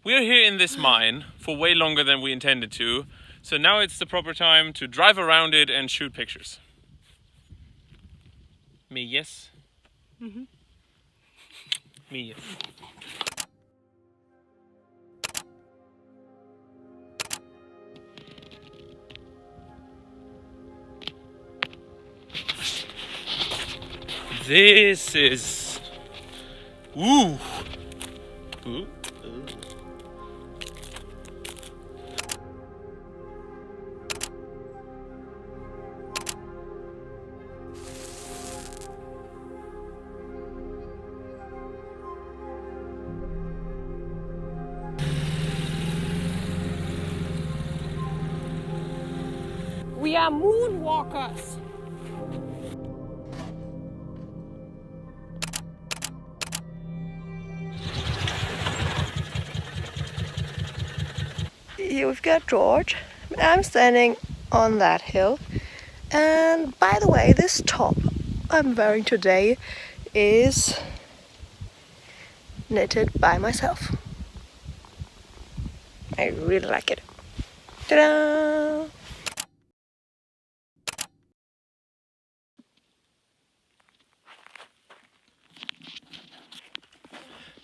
We're here in this mine for way longer than we intended to, so now it's the proper time to drive around it and shoot pictures. Me, yes? Mm-hmm. Me, yes. This is... Ooh! Ooh. We are moonwalkers. You've got George. I'm standing on that hill. And by the way, this top I'm wearing today is knitted by myself. I really like it. Ta-da!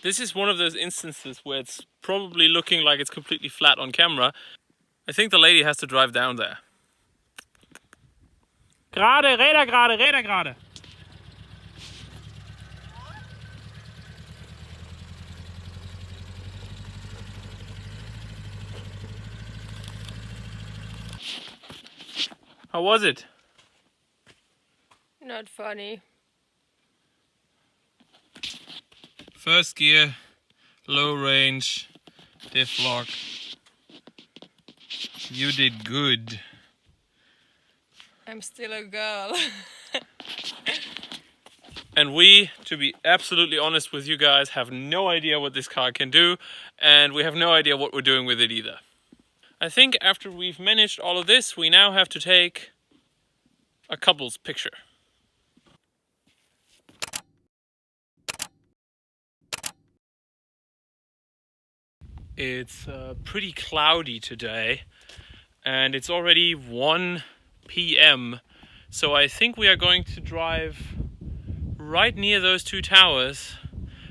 This is one of those instances where it's probably looking like it's completely flat on camera. I think the lady has to drive down there. Gerade, Räder gerade, Räder gerade. How was it? Not funny. First gear, low range, diff lock. You did good. I'm still a girl. And we, to be absolutely honest with you guys, have no idea what this car can do, and we have no idea what we're doing with it either. I think after we've managed all of this, we now have to take a couple's picture. It's pretty cloudy today, and it's already 1 p.m. So I think we are going to drive right near those two towers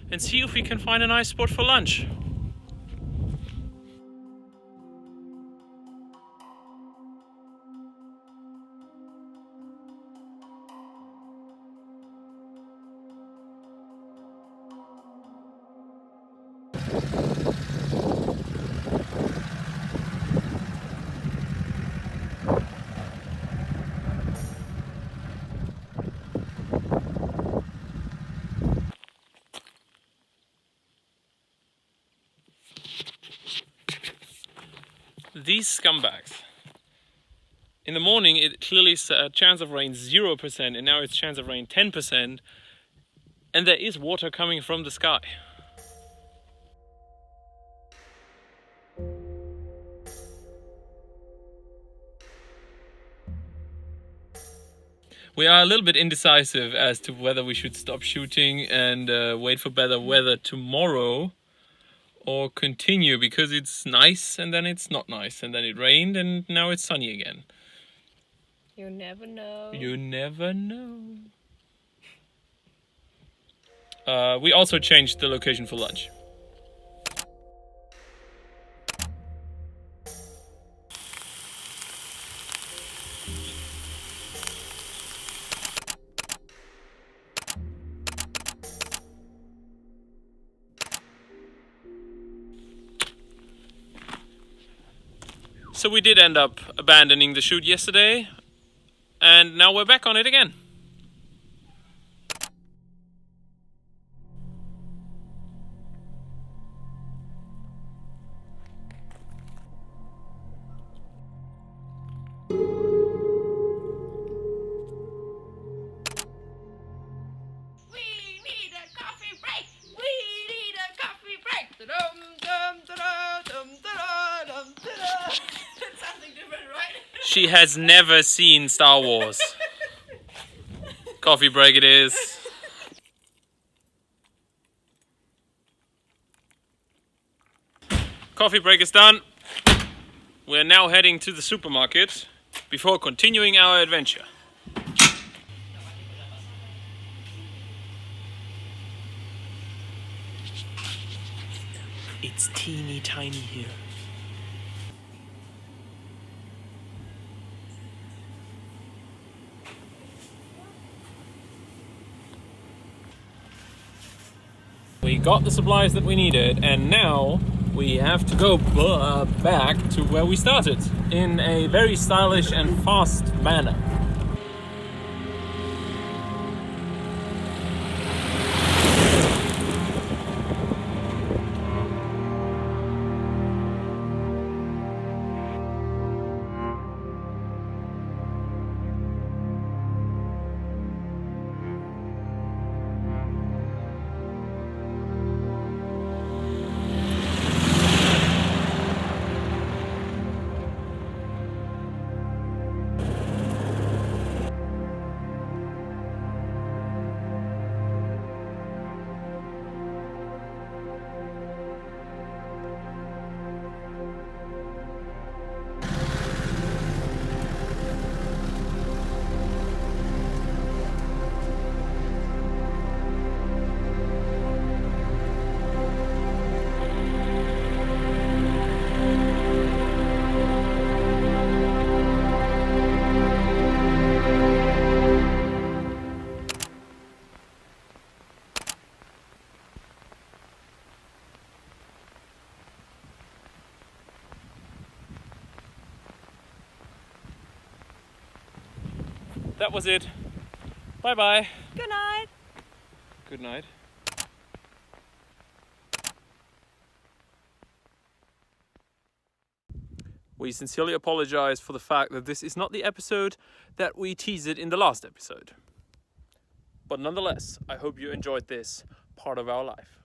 and see if we can find a nice spot for lunch. These scumbags. In the morning it clearly said chance of rain 0% and now it's chance of rain 10%, and there is water coming from the sky. We are a little bit indecisive as to whether we should stop shooting and wait for better weather tomorrow, or continue, because it's nice and then it's not nice, and then it rained and now it's sunny again. You never know. You never know. We also changed the location for lunch. So we did end up abandoning the shoot yesterday, and now we're back on it again. She has never seen Star Wars. Coffee break it is. Coffee break is done. We're now heading to the supermarket before continuing our adventure. It's teeny tiny here. We got the supplies that we needed, and now we have to go back to where we started in a very stylish and fast manner. That was it. Bye bye. Good night. Good night. We sincerely apologize for the fact that this is not the episode that we teased in the last episode. But nonetheless, I hope you enjoyed this part of our life.